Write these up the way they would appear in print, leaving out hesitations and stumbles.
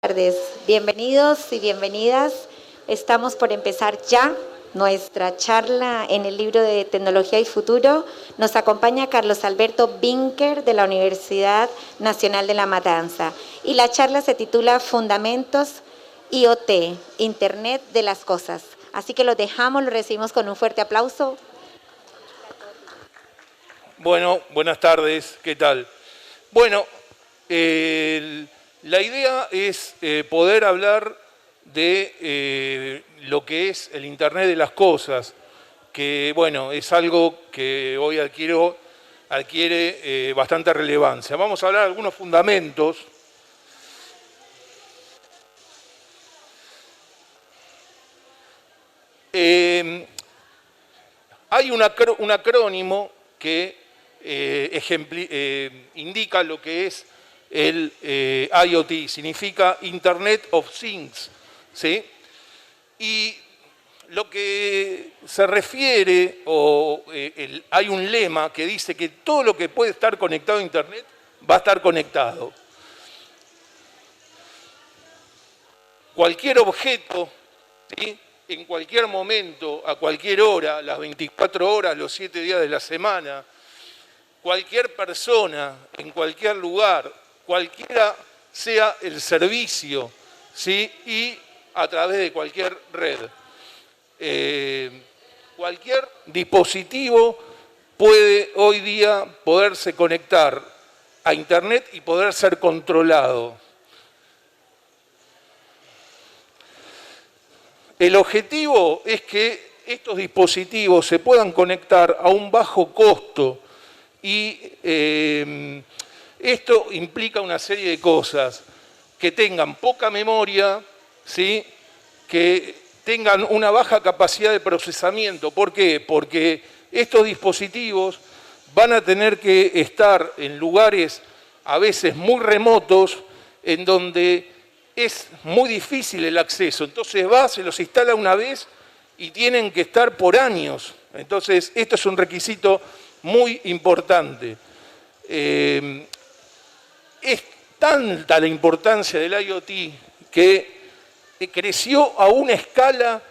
Tardes, bienvenidos y bienvenidas. Estamos por empezar ya nuestra charla en el libro de Tecnología y Futuro. Nos acompaña Carlos Alberto Binker de la Universidad Nacional de La Matanza y la charla se titula Fundamentos IoT, Internet de las Cosas. Así que lo recibimos con un fuerte aplauso. Bueno, buenas tardes, ¿qué tal? Bueno, la idea es poder hablar de lo que es el Internet de las Cosas, que bueno, es algo que hoy adquiere bastante relevancia. Vamos a hablar de algunos fundamentos. Hay un acrónimo que indica lo que es el IoT, significa Internet of Things, ¿sí? Y lo que se refiere, hay un lema que dice que todo lo que puede estar conectado a Internet va a estar conectado. Cualquier objeto, ¿sí?, en cualquier momento, a cualquier hora, las 24 horas, los 7 días de la semana, cualquier persona, en cualquier lugar, cualquiera sea el servicio, ¿sí?, y a través de cualquier red. Cualquier dispositivo puede hoy día poderse conectar a Internet y poder ser controlado. El objetivo es que estos dispositivos se puedan conectar a un bajo costo y esto implica una serie de cosas, que tengan poca memoria, ¿sí?, que tengan una baja capacidad de procesamiento. ¿Por qué? Porque estos dispositivos van a tener que estar en lugares a veces muy remotos, en donde es muy difícil el acceso. Entonces se los instala una vez y tienen que estar por años. Entonces, esto es un requisito muy importante. Es tanta la importancia del IoT que creció a una escala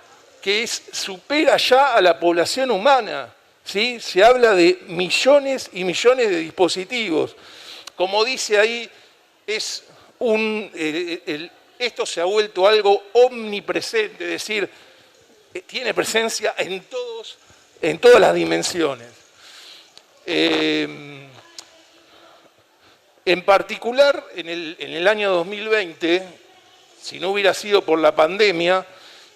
que supera ya a la población humana, ¿sí? Se habla de millones y millones de dispositivos. Como dice ahí, esto se ha vuelto algo omnipresente, es decir, tiene presencia en todas las dimensiones. En particular, en el año 2020, si no hubiera sido por la pandemia,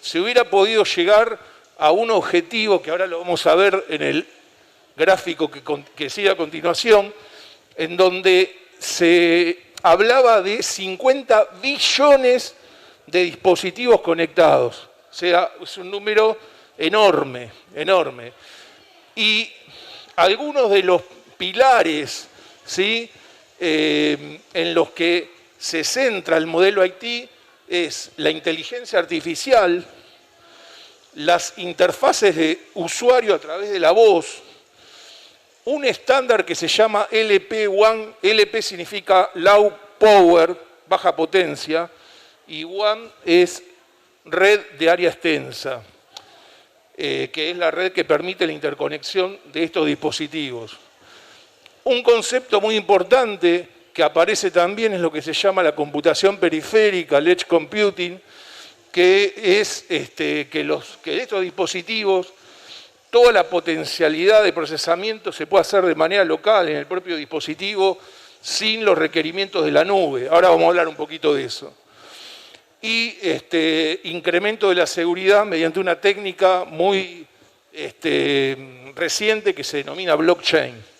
se hubiera podido llegar a un objetivo, que ahora lo vamos a ver en el gráfico que sigue a continuación, en donde se hablaba de 50 billones de dispositivos conectados. O sea, es un número enorme, enorme. Y algunos de los pilares, ¿sí?, en los que se centra el modelo IT es la inteligencia artificial, las interfaces de usuario a través de la voz, un estándar que se llama LP1, LP significa Low Power, baja potencia, y WAN es red de área extensa, que es la red que permite la interconexión de estos dispositivos. Un concepto muy importante que aparece también es lo que se llama la computación periférica, el edge computing, que es que estos dispositivos, toda la potencialidad de procesamiento se puede hacer de manera local en el propio dispositivo sin los requerimientos de la nube. Ahora vamos a hablar un poquito de eso. Y incremento de la seguridad mediante una técnica muy reciente que se denomina blockchain.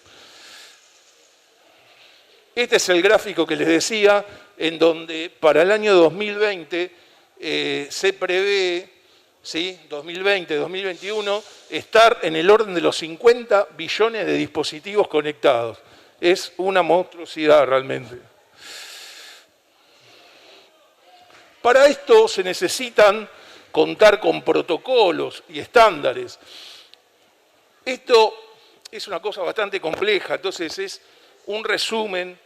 Este es el gráfico que les decía, en donde para el año 2020 se prevé, ¿sí?, 2020-2021, estar en el orden de los 50 billones de dispositivos conectados. Es una monstruosidad realmente. Para esto se necesitan contar con protocolos y estándares. Esto es una cosa bastante compleja, entonces es un resumen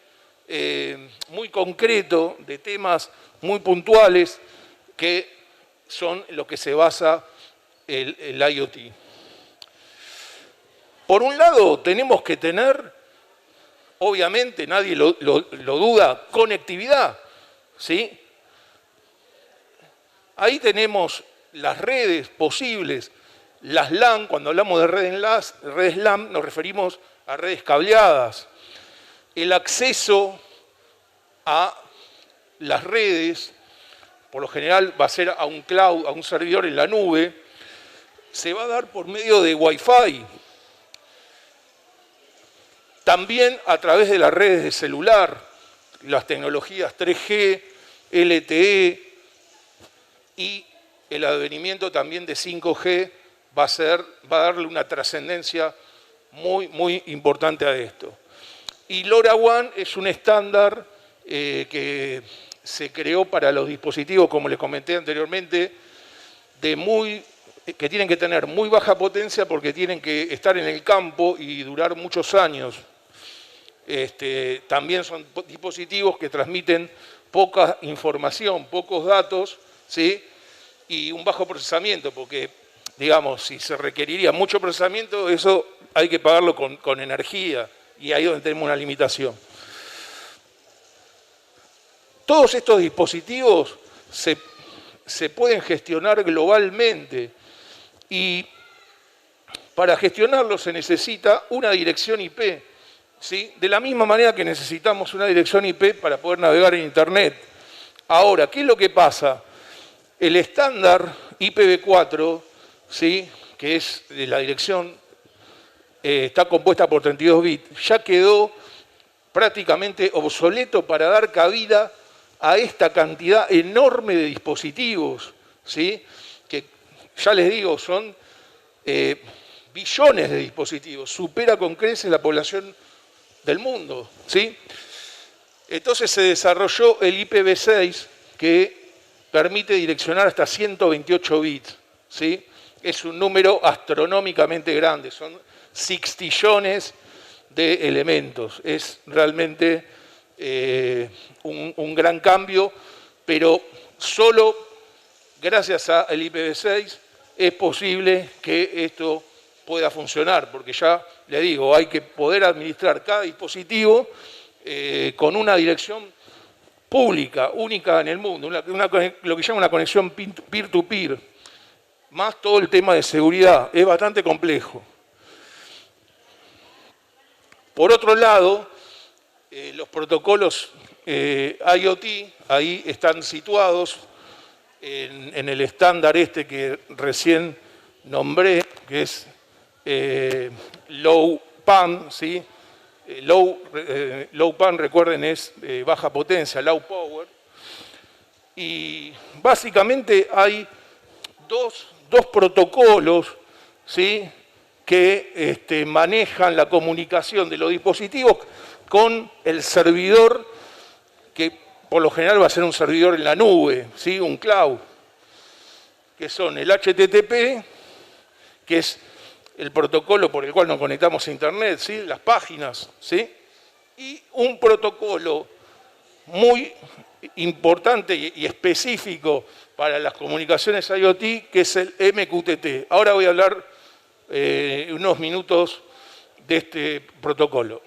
muy concreto de temas muy puntuales que son lo que se basa el IoT. Por un lado, tenemos que tener, obviamente, nadie lo duda, conectividad, ¿sí? Ahí tenemos las redes posibles, las LAN, cuando hablamos de redes LAN nos referimos a redes cableadas. El acceso a las redes, por lo general va a ser a un cloud, a un servidor en la nube, se va a dar por medio de Wi-Fi. También a través de las redes de celular, las tecnologías 3G, LTE y el advenimiento también de 5G va a darle una trascendencia muy importante a esto. Y LoRaWAN es un estándar que se creó para los dispositivos, como les comenté anteriormente, que tienen que tener muy baja potencia porque tienen que estar en el campo y durar muchos años. También son dispositivos que transmiten poca información, pocos datos, ¿sí? Y un bajo procesamiento, porque, digamos, si se requeriría mucho procesamiento, eso hay que pagarlo con energía, y ahí es donde tenemos una limitación. Todos estos dispositivos se pueden gestionar globalmente, y para gestionarlos se necesita una dirección IP, ¿sí? De la misma manera que necesitamos una dirección IP para poder navegar en Internet. Ahora, ¿qué es lo que pasa? El estándar IPv4, ¿sí? Que es de la dirección, está compuesta por 32 bits, ya quedó prácticamente obsoleto para dar cabida a esta cantidad enorme de dispositivos, ¿sí? Que ya les digo, son billones de dispositivos, supera con creces la población del mundo, ¿sí? Entonces se desarrolló el IPv6 que permite direccionar hasta 128 bits, ¿sí? Es un número astronómicamente grande, son sextillones de elementos. Es realmente un gran cambio, pero solo gracias al IPv6 es posible que esto pueda funcionar, porque ya le digo, hay que poder administrar cada dispositivo con una dirección pública, única en el mundo, lo que llama una conexión peer-to-peer, más todo el tema de seguridad, es bastante complejo. Por otro lado, los protocolos IoT, ahí están situados en el estándar que recién nombré, que es Low PAN, ¿sí? Low PAN, recuerden, es baja potencia, low power. Y básicamente hay dos protocolos, ¿sí? Que manejan la comunicación de los dispositivos con el servidor, que por lo general va a ser un servidor en la nube, ¿sí? Un cloud, que son el HTTP, que es el protocolo por el cual nos conectamos a Internet, ¿sí? Las páginas, ¿sí? Y un protocolo muy importante y específico para las comunicaciones IoT, que es el MQTT. Ahora voy a hablar unos minutos de este protocolo.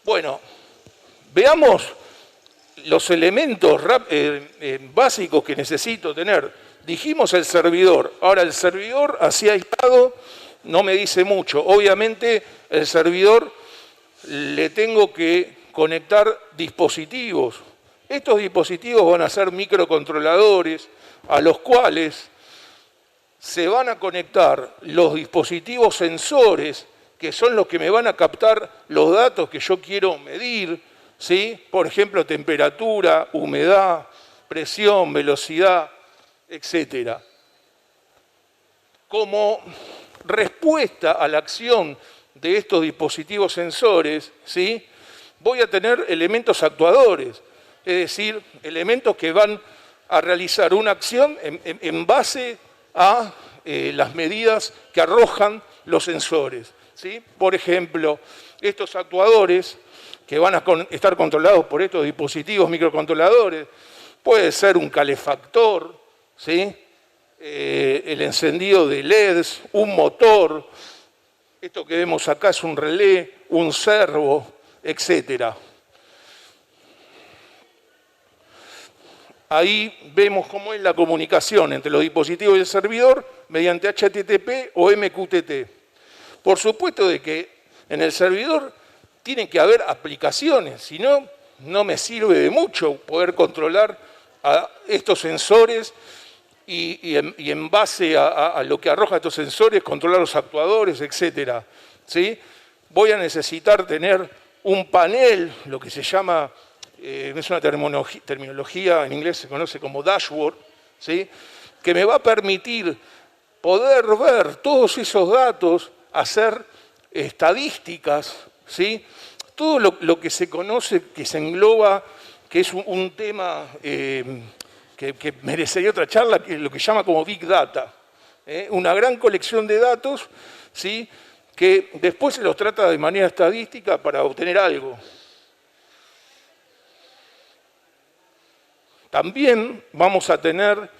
Bueno, veamos los elementos básicos que necesito tener. Dijimos el servidor. Ahora, el servidor así aislado no me dice mucho. Obviamente, el servidor le tengo que conectar dispositivos. Estos dispositivos van a ser microcontroladores a los cuales se van a conectar los dispositivos sensores, que son los que me van a captar los datos que yo quiero medir, ¿sí? Por ejemplo, temperatura, humedad, presión, velocidad, etc. Como respuesta a la acción de estos dispositivos sensores, ¿sí? Voy a tener elementos actuadores, es decir, elementos que van a realizar una acción en base a las medidas que arrojan los sensores, ¿sí? Por ejemplo, estos actuadores que van a estar controlados por estos dispositivos microcontroladores, puede ser un calefactor, ¿sí? El encendido de LEDs, un motor, esto que vemos acá es un relé, un servo, etc. Ahí vemos cómo es la comunicación entre los dispositivos y el servidor mediante HTTP o MQTT. Por supuesto de que en el servidor tienen que haber aplicaciones, si no, no me sirve de mucho poder controlar a estos sensores y en base a lo que arroja estos sensores, controlar los actuadores, etc. ¿Sí? Voy a necesitar tener un panel, lo que se llama, es una terminología, en inglés se conoce como dashboard, ¿sí? Que me va a permitir poder ver todos esos datos, hacer estadísticas, ¿sí? Todo lo que se conoce, que se engloba, que es un tema que merecería otra charla, que es lo que llama como Big Data. Una gran colección de datos, ¿sí? Que después se los trata de manera estadística para obtener algo. También vamos a tener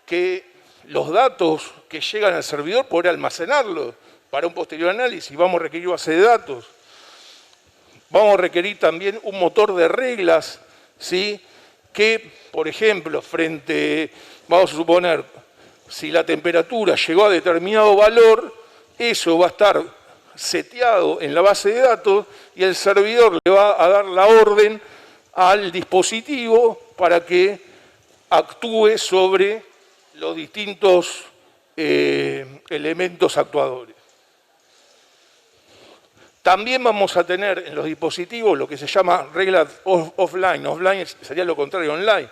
que los datos que llegan al servidor poder almacenarlos para un posterior análisis. Vamos a requerir base de datos. Vamos a requerir también un motor de reglas, ¿sí? Que, por ejemplo, vamos a suponer, si la temperatura llegó a determinado valor, eso va a estar seteado en la base de datos y el servidor le va a dar la orden al dispositivo para que actúe sobre los distintos elementos actuadores. También vamos a tener en los dispositivos lo que se llama reglas offline. Offline sería lo contrario, online.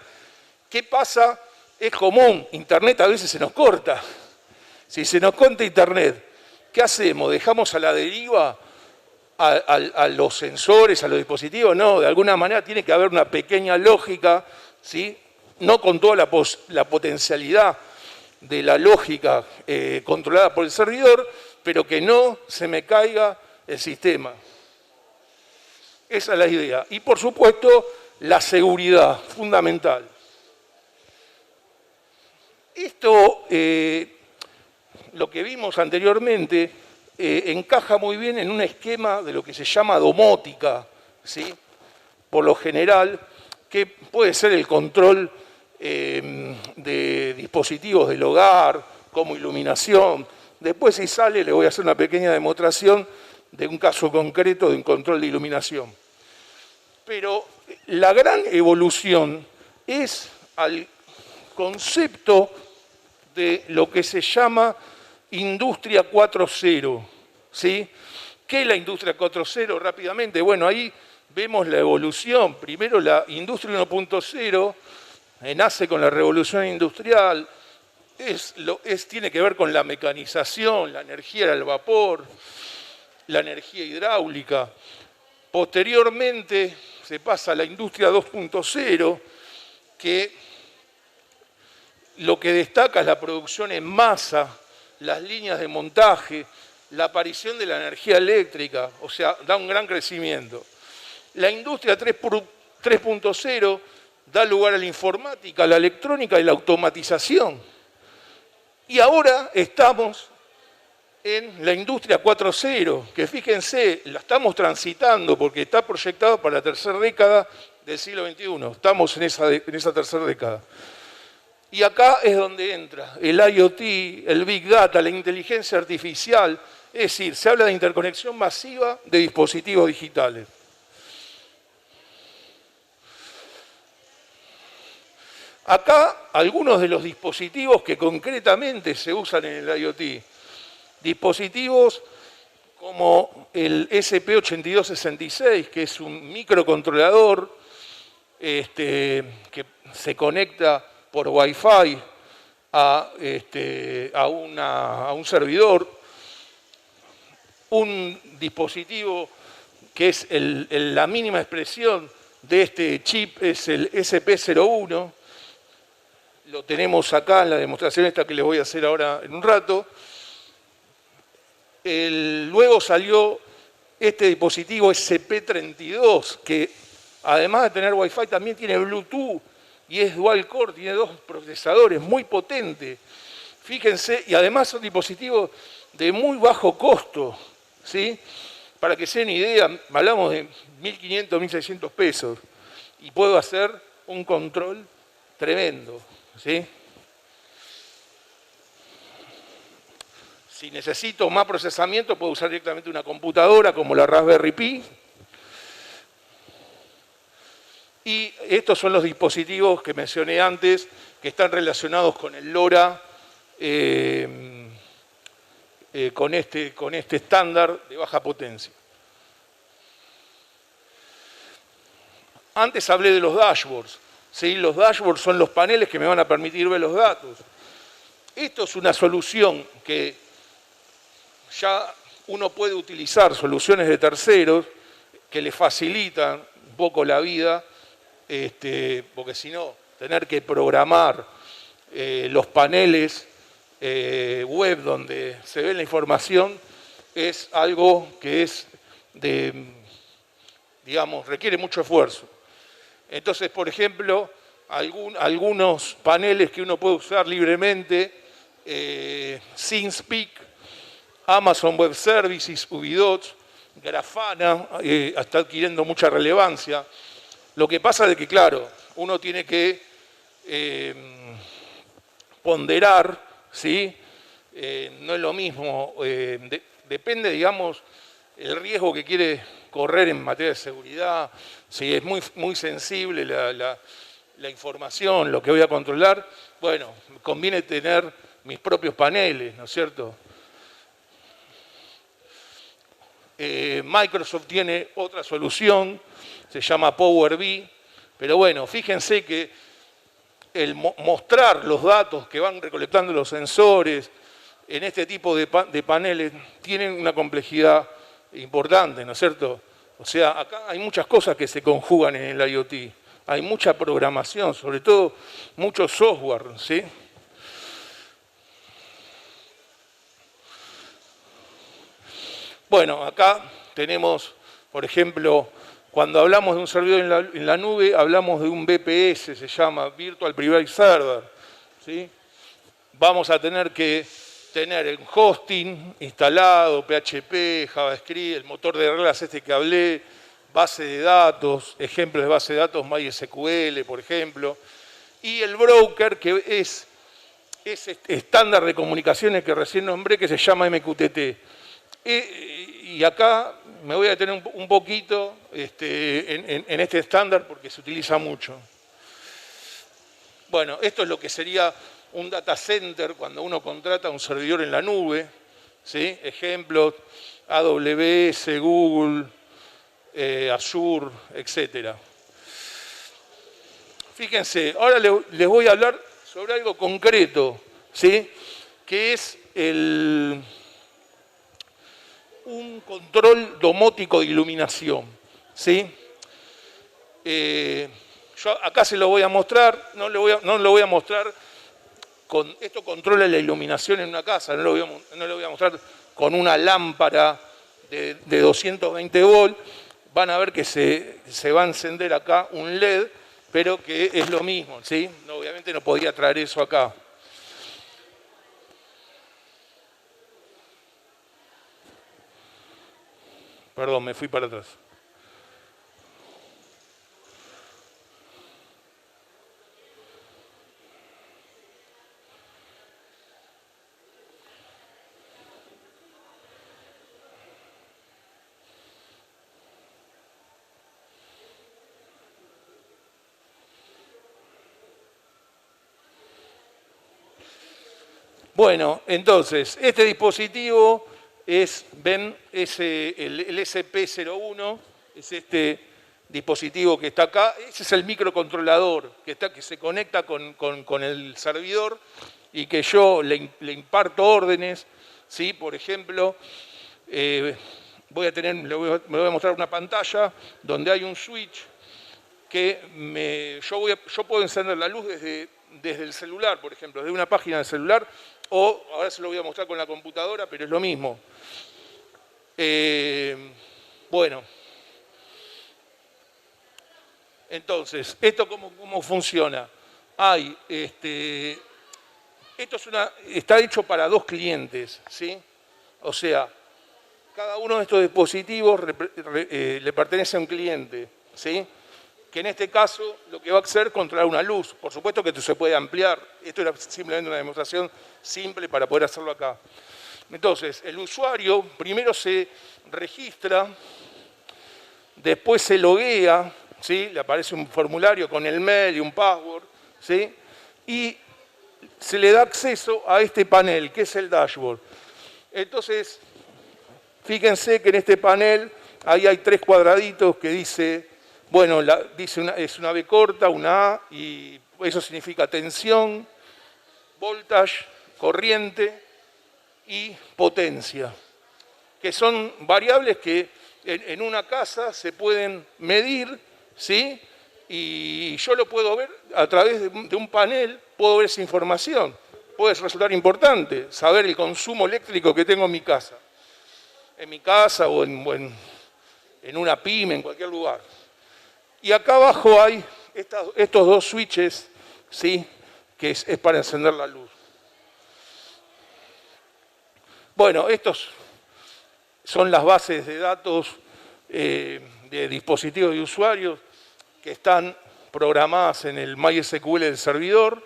¿Qué pasa? Es común, Internet a veces se nos corta. Si se nos corta Internet, ¿qué hacemos? ¿Dejamos a la deriva a los sensores, a los dispositivos? No, de alguna manera tiene que haber una pequeña lógica, ¿sí? No con toda la potencialidad de la lógica controlada por el servidor, pero que no se me caiga el sistema. Esa es la idea. Y por supuesto, la seguridad, fundamental. Esto, lo que vimos anteriormente, encaja muy bien en un esquema de lo que se llama domótica, ¿sí? Por lo general, que puede ser el control de dispositivos del hogar, como iluminación. Después, si sale, le voy a hacer una pequeña demostración de un caso concreto de un control de iluminación. Pero la gran evolución es al concepto de lo que se llama Industria 4.0, ¿sí? ¿Qué es la Industria 4.0? Rápidamente, bueno, ahí vemos la evolución. Primero la Industria 1.0 nace con la revolución industrial, tiene que ver con la mecanización, la energía era el vapor, la energía hidráulica. Posteriormente se pasa a la Industria 2.0, que lo que destaca es la producción en masa, las líneas de montaje, la aparición de la energía eléctrica, o sea, da un gran crecimiento. La Industria 3.0 da lugar a la informática, a la electrónica y la automatización. Y ahora estamos en la Industria 4.0, que fíjense, la estamos transitando porque está proyectado para la tercera década del siglo XXI. Estamos en esa tercera década. Y acá es donde entra el IoT, el Big Data, la inteligencia artificial. Es decir, se habla de interconexión masiva de dispositivos digitales. Acá algunos de los dispositivos que concretamente se usan en el IoT. Dispositivos como el SP8266, que es un microcontrolador que se conecta por Wi-Fi a un servidor. Un dispositivo que es la mínima expresión de este chip es el SP01. lo tenemos acá en la demostración esta que les voy a hacer ahora en un rato. Luego salió este dispositivo SP32, que además de tener Wi-Fi también tiene Bluetooth y es dual core, tiene 2 procesadores, muy potente. Fíjense, y además son dispositivos de muy bajo costo, ¿sí? Para que se den idea, hablamos de 1.500, 1.600 pesos y puedo hacer un control tremendo, ¿sí? Si necesito más procesamiento, puedo usar directamente una computadora como la Raspberry Pi. Y estos son los dispositivos que mencioné antes, que están relacionados con el LoRa, con este estándar de baja potencia. Antes hablé de los dashboards, ¿sí? Los dashboards son los paneles que me van a permitir ver los datos. Esto es una solución que ya uno puede utilizar, soluciones de terceros que le facilitan un poco la vida, porque si no, tener que programar los paneles web donde se ve la información es algo que es digamos, requiere mucho esfuerzo. Entonces, por ejemplo, algunos paneles que uno puede usar libremente, ThingSpeak, Amazon Web Services, Ubidots, Grafana, está adquiriendo mucha relevancia. Lo que pasa es que, claro, uno tiene que ponderar, ¿sí? No es lo mismo, depende, digamos, el riesgo que quiere correr en materia de seguridad, si es muy sensible la información, lo que voy a controlar, bueno, conviene tener mis propios paneles, ¿no es cierto? Microsoft tiene otra solución, se llama Power BI, pero bueno, fíjense que el mostrar los datos que van recolectando los sensores en este tipo de paneles tienen una complejidad importante, ¿no es cierto? O sea, acá hay muchas cosas que se conjugan en el IoT, hay mucha programación, sobre todo mucho software, ¿sí? Bueno, acá tenemos, por ejemplo, cuando hablamos de un servidor en la nube, hablamos de un VPS, se llama Virtual Private Server, ¿sí? Vamos a tener que tener el hosting instalado, PHP, JavaScript, el motor de reglas que hablé, base de datos, ejemplos de base de datos MySQL, por ejemplo, y el broker, que es ese estándar de comunicaciones que recién nombré, que se llama MQTT. Y acá me voy a detener un poquito en este estándar porque se utiliza mucho. Bueno, esto es lo que sería un data center cuando uno contrata un servidor en la nube, ¿sí? Ejemplos, AWS, Google, Azure, etc. Fíjense, ahora les voy a hablar sobre algo concreto, ¿sí? Que es un control domótico de iluminación, ¿sí? Yo acá se lo voy a mostrar, no lo voy a mostrar esto controla la iluminación en una casa, no lo voy a mostrar con una lámpara de 220 volts, van a ver que se va a encender acá un LED, pero que es lo mismo, ¿sí? Obviamente no podía traer eso acá. Perdón, me fui para atrás. Bueno, entonces, este dispositivo ven, el SP01, es este dispositivo que está acá, ese es el microcontrolador que se conecta con el servidor y que yo le imparto órdenes, ¿sí? Por ejemplo, me voy a mostrar una pantalla donde hay un switch que yo puedo encender la luz desde el celular, por ejemplo, desde una página del celular, o ahora se lo voy a mostrar con la computadora, pero es lo mismo. Bueno, entonces, ¿esto cómo funciona? Esto está hecho para 2 clientes, ¿sí? O sea, cada uno de estos dispositivos le pertenece a un cliente, ¿sí? Que en este caso lo que va a hacer es controlar una luz. Por supuesto que esto se puede ampliar. Esto era simplemente una demostración simple para poder hacerlo acá. Entonces, el usuario primero se registra, después se loguea, ¿sí? Le aparece un formulario con el mail y un password, ¿sí? Y se le da acceso a este panel, que es el dashboard. Entonces, fíjense que en este panel ahí hay 3 cuadraditos que dice, bueno, es una B corta, una A, y eso significa tensión, voltage, corriente y potencia, que son variables que en una casa se pueden medir, ¿sí? Y yo lo puedo ver a través de un panel, puedo ver esa información. Puede resultar importante saber el consumo eléctrico que tengo en mi casa. En mi casa o en una pyme, en cualquier lugar. Y acá abajo hay estos 2 switches, ¿sí? Que es para encender la luz. Bueno, estos son las bases de datos de dispositivos de usuarios que están programadas en el MySQL del servidor.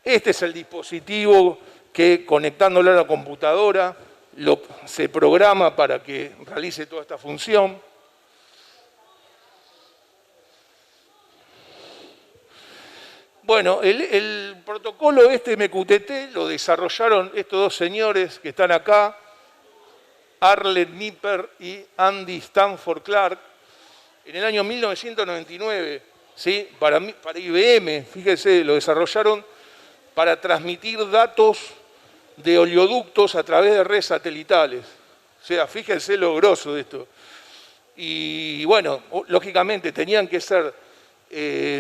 Este es el dispositivo que, conectándolo a la computadora, se programa para que realice toda esta función. Bueno, el protocolo MQTT lo desarrollaron estos 2 señores que están acá, Arlen Nipper y Andy Stanford Clark, en el año 1999, ¿sí? Para IBM, fíjense, lo desarrollaron para transmitir datos de oleoductos a través de redes satelitales. O sea, fíjense lo grosso de esto. Y bueno, lógicamente tenían que ser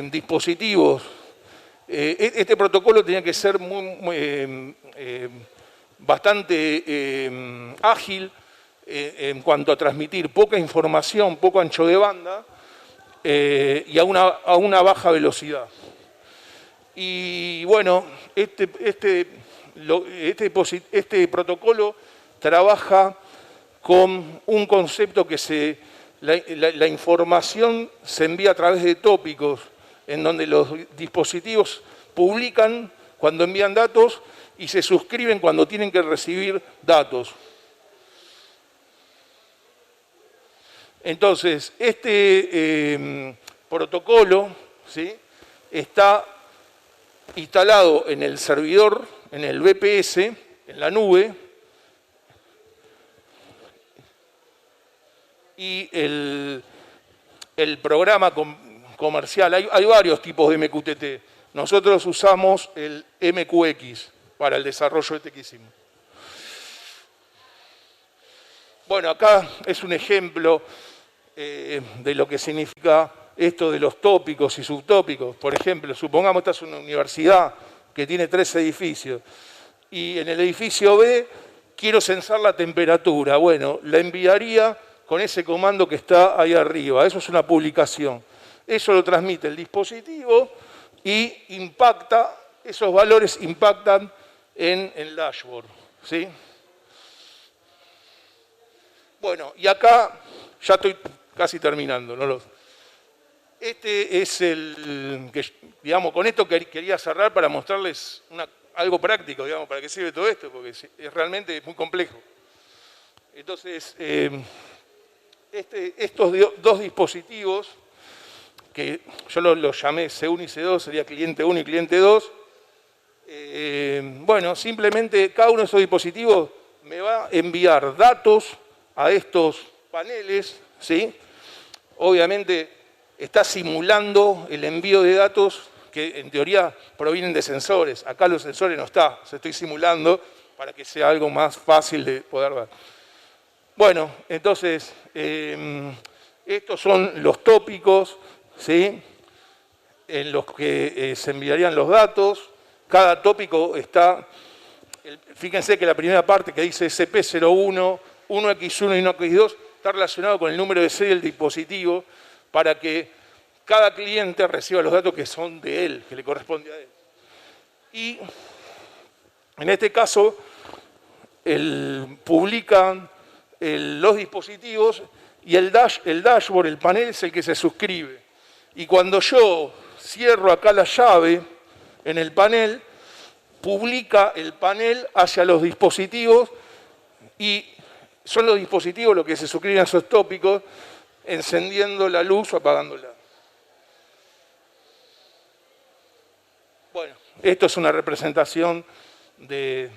dispositivos. Este protocolo tenía que ser bastante ágil en cuanto a transmitir poca información, poco ancho de banda y a una baja velocidad. Y bueno, este protocolo trabaja con un concepto que la información se envía a través de tópicos, en donde los dispositivos publican cuando envían datos y se suscriben cuando tienen que recibir datos. Entonces, este protocolo, ¿sí? Está instalado en el servidor, en el VPS, en la nube, y el programa comercial, hay varios tipos de MQTT. Nosotros usamos el MQX para el desarrollo de este que hicimos. Bueno, acá es un ejemplo de lo que significa esto de los tópicos y subtópicos. Por ejemplo, supongamos que esta es una universidad que tiene 3 edificios y en el edificio B quiero censar la temperatura. Bueno, la enviaría con ese comando que está ahí arriba. Eso es una publicación. Eso lo transmite el dispositivo y esos valores impactan en el dashboard, ¿sí? Bueno, y acá ya estoy casi terminando, ¿no? Este es digamos, con esto quería cerrar para mostrarles algo práctico, digamos, para qué sirve todo esto, porque es realmente muy complejo. Entonces, estos 2 dispositivos, que yo los llamé C1 y C2, sería cliente 1 y cliente 2, bueno, simplemente cada uno de esos dispositivos me va a enviar datos a estos paneles, ¿sí? Obviamente está simulando el envío de datos que en teoría provienen de sensores. Acá los sensores no están, se estoy simulando para que sea algo más fácil de poder ver. Bueno, entonces, estos son los tópicos, ¿sí? en los que se enviarían los datos. Cada tópico está, fíjense que la primera parte que dice SP01, 1X1 y 1X2, está relacionado con el número de serie del dispositivo para que cada cliente reciba los datos que son de él, que le corresponde a él. Y en este caso, publican los dispositivos y el dashboard, el panel, es el que se suscribe. Y cuando yo cierro acá la llave en el panel, publica el panel hacia los dispositivos y son los dispositivos los que se suscriben a esos tópicos, encendiendo la luz o apagándola. Bueno, esto es una representación de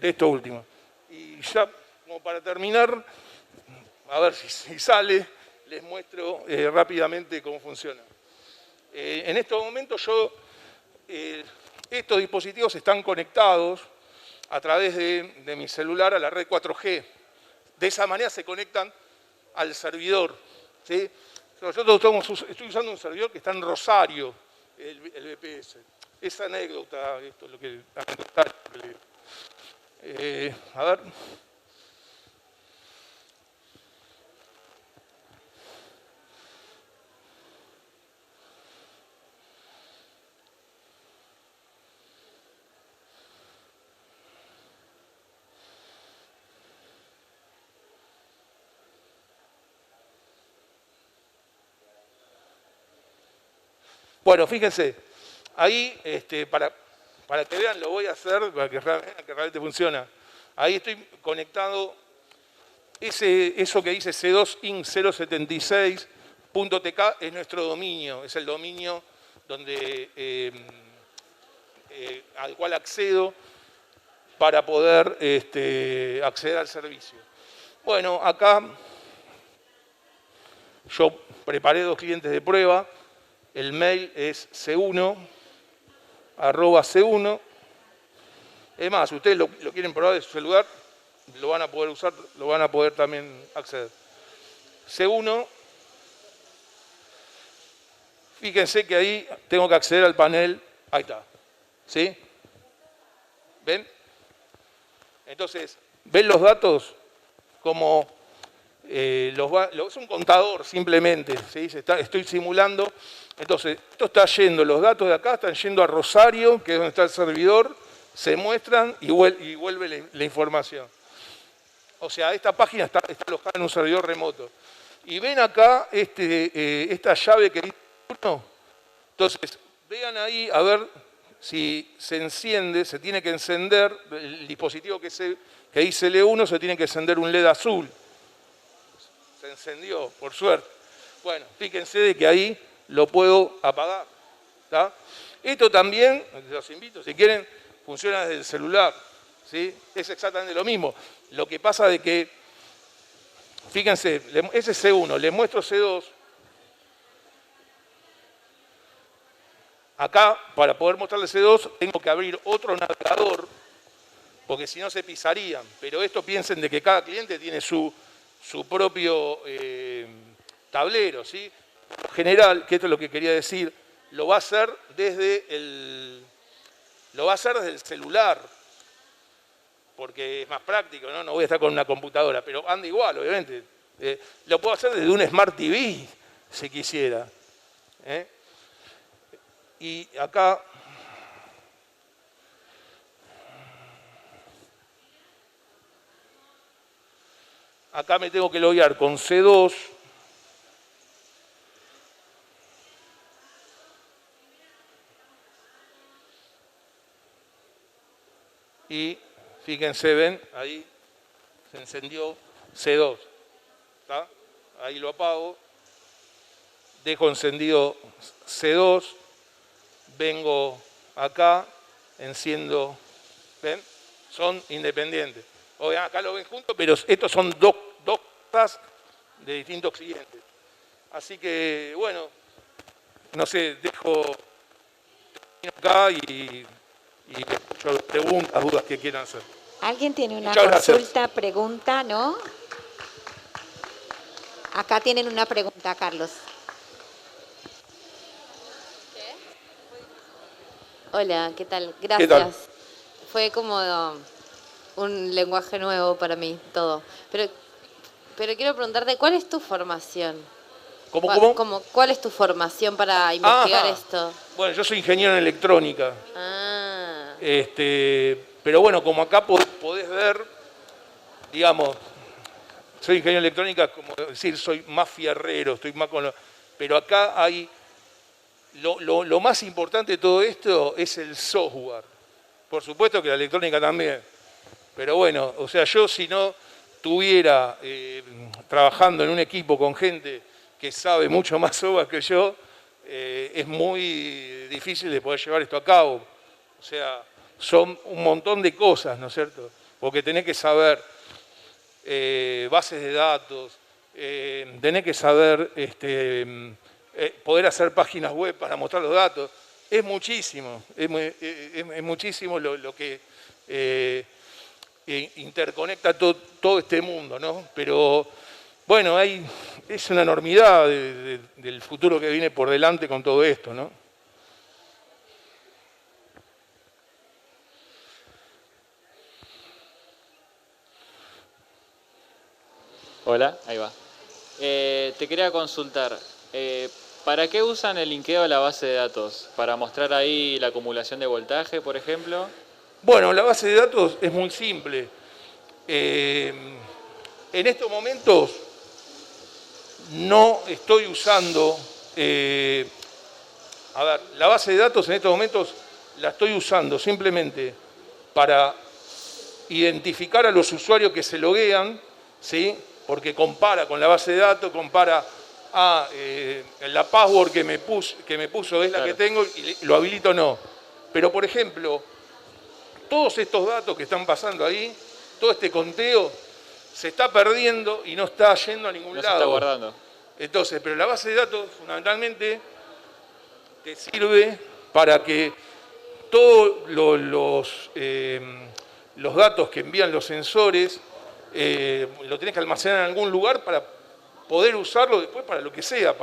esto último. Y ya, como para terminar, a ver si sale, les muestro rápidamente cómo funciona. En estos momentos estos dispositivos están conectados a través de mi celular a la red 4G. De esa manera se conectan al servidor, ¿sí? Nosotros estoy usando un servidor que está en Rosario, el VPS. Esa anécdota, esto es lo que... a ver... Bueno, fíjense, ahí, para que vean, lo voy a hacer, para que vean que realmente funciona. Ahí estoy conectado, eso que dice c2inc076.tk es nuestro dominio, es el dominio al cual accedo para poder acceder al servicio. Bueno, acá yo preparé 2 clientes de prueba. El mail es c1@c1. Es más, si ustedes lo quieren probar de su celular, lo van a poder usar, lo van a poder también acceder. C1, fíjense que ahí tengo que acceder al panel, ahí está, ¿sí? ¿Ven? Entonces, ¿ven los datos? Como es un contador simplemente, ¿sí? Estoy simulando. Entonces, esto está yendo, los datos de acá están yendo a Rosario, que es donde está el servidor, se muestran y vuelve la información. O sea, esta página está alojada en un servidor remoto. Y ven acá esta llave que dice 1. Entonces, vean ahí a ver si se enciende, se tiene que encender, el dispositivo que dice L1 se tiene que encender un LED azul. Se encendió, por suerte. Bueno, fíjense de que ahí lo puedo apagar. ¿Tá? Esto también, los invito, si quieren, funciona desde el celular. ¿Sí? Es exactamente lo mismo. Lo que pasa de que, fíjense, ese es C1, le muestro C2. Acá, para poder mostrarle C2, tengo que abrir otro navegador, porque si no se pisarían. Pero esto piensen de que cada cliente tiene su propio tablero, ¿sí? En general, que esto es lo que quería decir, lo va a hacer desde el celular, porque es más práctico, ¿no? No voy a estar con una computadora, pero anda igual, obviamente. Lo puedo hacer desde un Smart TV, si quisiera. Y acá... Acá me tengo que loguear con C2. Y fíjense, ven, ahí se encendió C2. ¿Tá? Ahí lo apago. Dejo encendido C2. Vengo acá, enciendo. ¿Ven? Son independientes. Acá lo ven juntos, pero estos son dos cosas de distintos clientes. Así que, bueno, no sé, dejo acá y escucho las preguntas, dudas que quieran hacer. ¿Alguien tiene una Muchas consulta, gracias. pregunta, no? Acá tienen una pregunta, Carlos. Hola, ¿qué tal? ¿Qué tal? Gracias. Fue como un lenguaje nuevo para mí, todo. Pero quiero preguntarte, ¿cuál es tu formación? ¿Cómo? ¿Cuál es tu formación para investigar Ajá. esto? Bueno, yo soy ingeniero en electrónica. Ah, Pero bueno, como acá podés ver, digamos, soy ingeniero en electrónica, como decir, soy más fierrero, estoy más con pero acá hay, lo más importante de todo esto es el software. Por supuesto que la electrónica también. Pero bueno, o sea, yo si no estuviera trabajando en un equipo con gente que sabe mucho más software que yo, es muy difícil de poder llevar esto a cabo. O sea, son un montón de cosas, ¿no es cierto? Porque tenés que saber bases de datos, tenés que saber poder hacer páginas web para mostrar los datos. Es muchísimo, es muchísimo lo que interconecta todo este mundo, ¿no? Pero bueno, es una enormidad del futuro que viene por delante con todo esto, ¿no? Hola, ahí va. Te quería consultar, ¿para qué usan el linkeo de la base de datos? ¿Para mostrar ahí la acumulación de voltaje, por ejemplo? Bueno, la base de datos es muy simple. En estos momentos no estoy usando, a ver, la base de datos en estos momentos la estoy usando simplemente para identificar a los usuarios que se loguean, ¿sí? Porque compara con la base de datos, compara la password que me puso es la que Claro. tengo y lo habilito o no. Pero, por ejemplo, todos estos datos que están pasando ahí, todo este conteo, se está perdiendo y no está yendo a ningún No se lado. está guardando. Entonces, pero la base de datos fundamentalmente te sirve para que todos los datos que envían los sensores lo tenés que almacenar en algún lugar para poder usarlo después para lo que sea,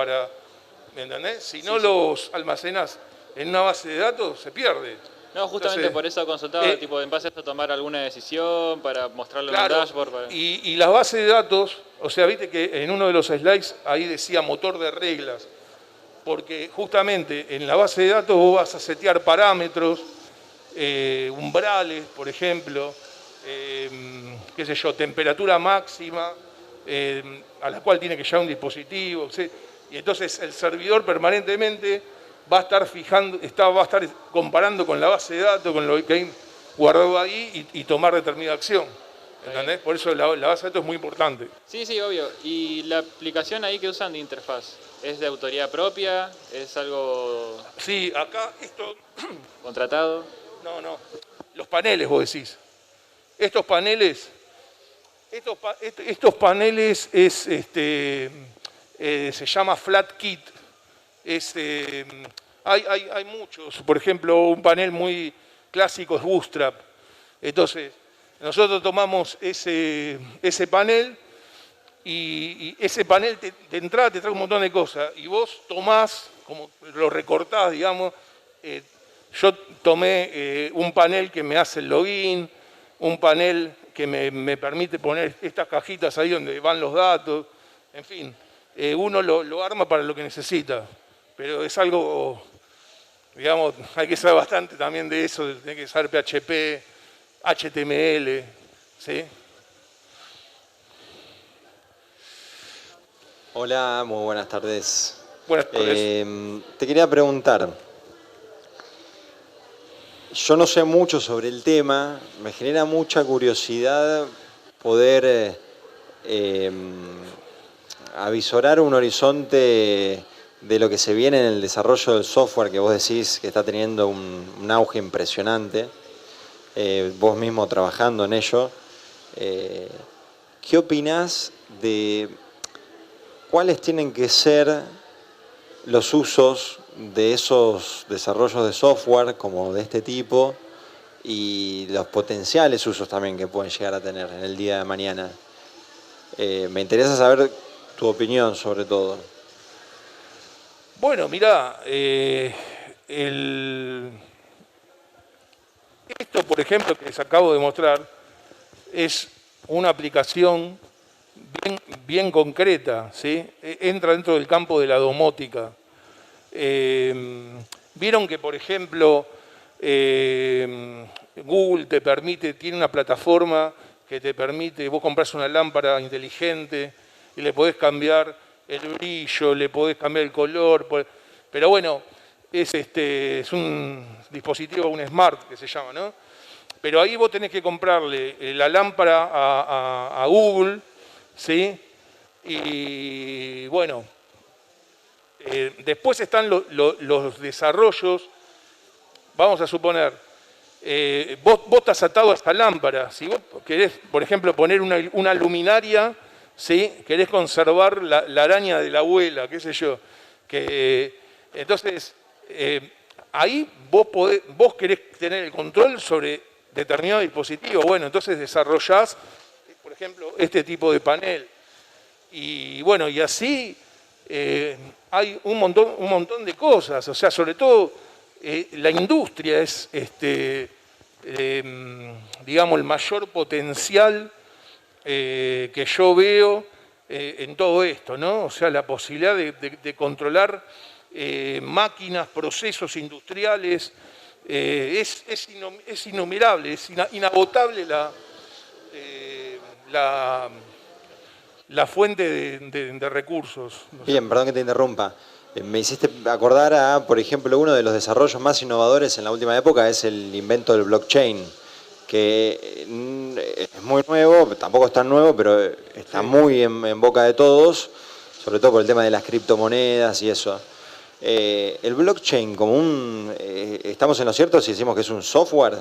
¿me entendés? Si no los almacenás en una base de datos, se pierde. No, justamente Entonces, por eso consultaba, tipo, en base a esto tomar alguna decisión para mostrarlo en un claro, dashboard. y las bases de datos, o sea, viste que en uno de los slides ahí decía motor de reglas, porque justamente en la base de datos vos vas a setear parámetros, umbrales, por ejemplo, qué sé yo, temperatura máxima a la cual tiene que llegar un dispositivo, ¿sí? Y entonces el servidor permanentemente va a estar va a estar comparando con la base de datos, con lo que hay guardado ahí y tomar determinada acción. ¿Entendés? Por eso la base de datos es muy importante. Sí, sí, obvio. ¿Y la aplicación ahí que usan de interfaz? ¿Es de autoría propia? ¿Es algo Sí, acá esto, contratado? no, los paneles vos decís. Estos paneles, estos paneles se llama Flat Kit. Hay muchos, por ejemplo, un panel muy clásico es Bootstrap. Entonces, nosotros tomamos ese panel y ese panel de entrada te trae un montón de cosas. Y vos tomás, como lo recortás, digamos, yo tomé un panel que me hace el login, un panel que me permite poner estas cajitas ahí donde van los datos, en fin, uno lo arma para lo que necesita, pero es algo, digamos, hay que saber bastante también de eso, hay que saber PHP, HTML, ¿sí? Hola, muy buenas tardes. Buenas tardes. Te quería preguntar, yo no sé mucho sobre el tema, me genera mucha curiosidad poder avisorar un horizonte de lo que se viene en el desarrollo del software que vos decís que está teniendo un auge impresionante, vos mismo trabajando en ello. ¿Qué opinás de cuáles tienen que ser los usos de esos desarrollos de software como de este tipo y los potenciales usos también que pueden llegar a tener en el día de mañana? Me interesa saber tu opinión sobre todo. Bueno, mirá, Esto, por ejemplo, que les acabo de mostrar, es una aplicación bien concreta, ¿sí? Entra dentro del campo de la domótica. Vieron que, por ejemplo, Google tiene una plataforma que te permite, vos compras una lámpara inteligente y le podés cambiar el brillo, le podés cambiar el color, pero bueno, es un dispositivo, un smart que se llama, ¿no? Pero ahí vos tenés que comprarle la lámpara a Google, ¿sí? Y bueno, después están los desarrollos. Vamos a suponer, vos estás atado a esta lámpara. Si vos querés, por ejemplo, poner una luminaria, ¿sí? Querés conservar la araña de la abuela, qué sé yo. Entonces, ahí vos querés tener el control sobre determinado dispositivo. Bueno, entonces desarrollás, por ejemplo, este tipo de panel. Y bueno, y así hay un montón de cosas. O sea, sobre todo la industria es, digamos, el mayor potencial que yo veo en todo esto, ¿no? O sea, la posibilidad de controlar máquinas, procesos industriales, es innumerable, es inagotable la fuente de recursos. Bien, perdón que te interrumpa. Me hiciste acordar a, por ejemplo, uno de los desarrollos más innovadores en la última época es el invento del blockchain, que es muy nuevo, tampoco es tan nuevo, pero está muy en boca de todos, sobre todo por el tema de las criptomonedas y eso. El blockchain como ¿estamos en lo cierto si decimos que es un software?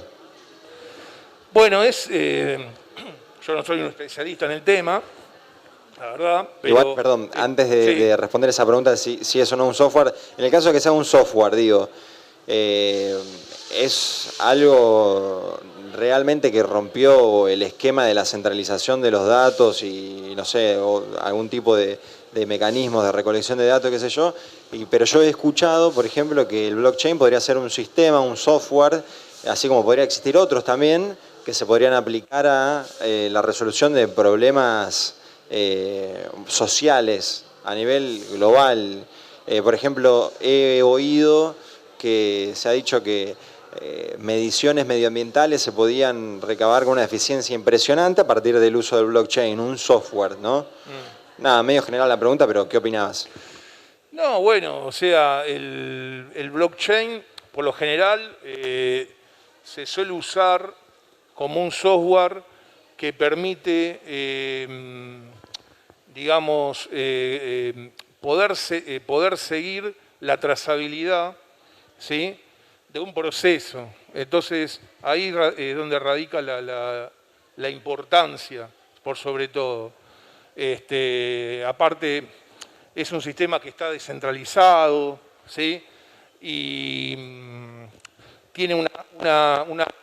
Bueno, yo no soy un especialista en el tema, la verdad, pero... Igual, perdón, antes de responder esa pregunta, si eso no es un software, en el caso de que sea un software, digo, ¿es algo realmente que rompió el esquema de la centralización de los datos y, no sé, o algún tipo de mecanismos de recolección de datos, qué sé yo? Pero yo he escuchado, por ejemplo, que el blockchain podría ser un sistema, un software, así como podría existir otros también, que se podrían aplicar a la resolución de problemas sociales a nivel global. Por ejemplo, he oído que se ha dicho que mediciones medioambientales se podían recabar con una eficiencia impresionante a partir del uso del blockchain, un software, ¿no? Nada, medio general la pregunta, pero ¿qué opinabas? No, bueno, o sea, el blockchain, por lo general, se suele usar como un software que permite, digamos, poder seguir la trazabilidad, ¿sí?, de un proceso. Entonces, ahí es donde radica la importancia, por sobre todo. Aparte, es un sistema que está descentralizado, ¿sí? Y tiene una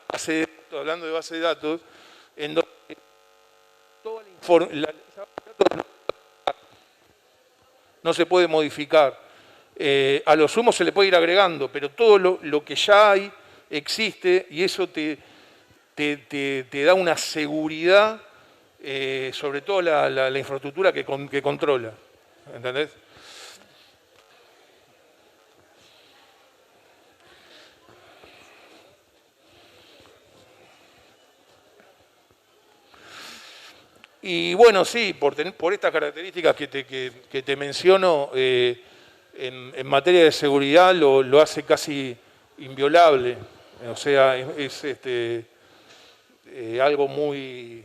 base de datos, hablando de base de datos, en donde toda la base de datos no se puede modificar. A lo sumo se le puede ir agregando, pero todo lo que ya hay existe y eso te da una seguridad, sobre todo la infraestructura que controla. ¿Entendés? Y bueno, sí, por estas características que te menciono, en materia de seguridad lo hace casi inviolable. O sea, es algo muy,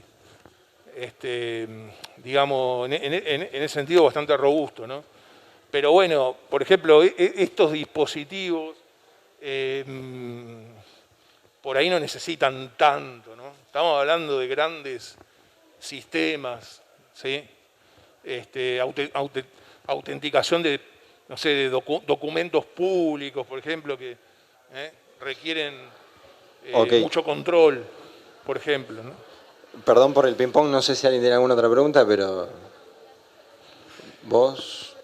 digamos, en ese sentido bastante robusto, ¿no? Pero bueno, por ejemplo, estos dispositivos por ahí no necesitan tanto, ¿no? Estamos hablando de grandes sistemas, ¿sí? Autenticación de, no sé, de documentos públicos, por ejemplo, que requieren mucho control, por ejemplo, ¿no? Perdón por el ping-pong, no sé si alguien tiene alguna otra pregunta, pero vos...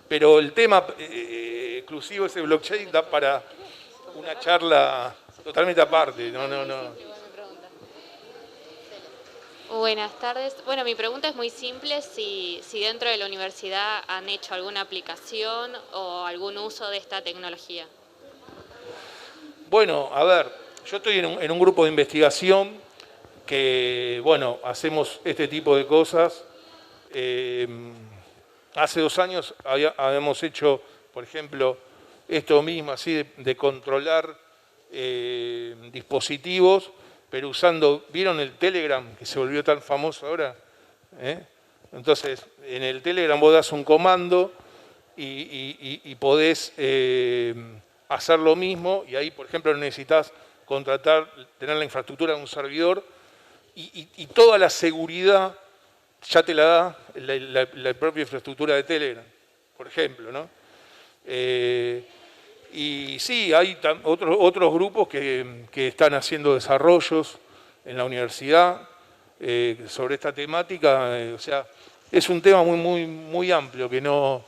Pero el tema exclusivo, ese blockchain, da para una charla totalmente aparte. No. Buenas tardes. Bueno, mi pregunta es muy simple, si dentro de la universidad han hecho alguna aplicación o algún uso de esta tecnología. Bueno, a ver, yo estoy en un grupo de investigación que, bueno, hacemos este tipo de cosas. Hace 2 años habíamos hecho, por ejemplo, esto mismo, así de controlar dispositivos, pero usando, ¿vieron el Telegram que se volvió tan famoso ahora? Entonces, en el Telegram vos das un comando y podés hacer lo mismo, y ahí, por ejemplo, necesitas tener la infraestructura de un servidor y toda la seguridad ya te la da la propia infraestructura de Telegram, por ejemplo, ¿no? Y sí, hay otros grupos que están haciendo desarrollos en la universidad sobre esta temática. O sea, es un tema muy amplio que no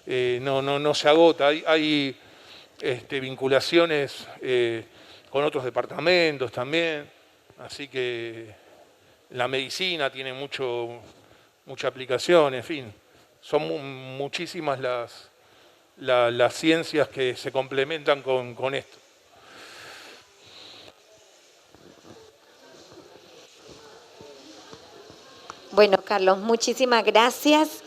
se agota. Hay vinculaciones con otros departamentos también. Así que la medicina tiene mucha aplicación, en fin. Son muchísimas las ciencias que se complementan con esto. Bueno, Carlos, muchísimas gracias.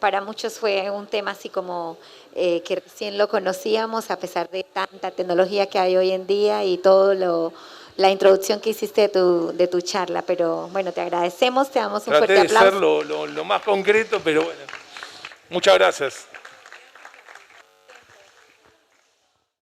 Para muchos fue un tema así como que recién lo conocíamos, a pesar de tanta tecnología que hay hoy en día y todo la introducción que hiciste de tu charla. Pero bueno, te agradecemos, te damos un fuerte aplauso. Traté de ser lo más concreto, pero bueno, muchas gracias.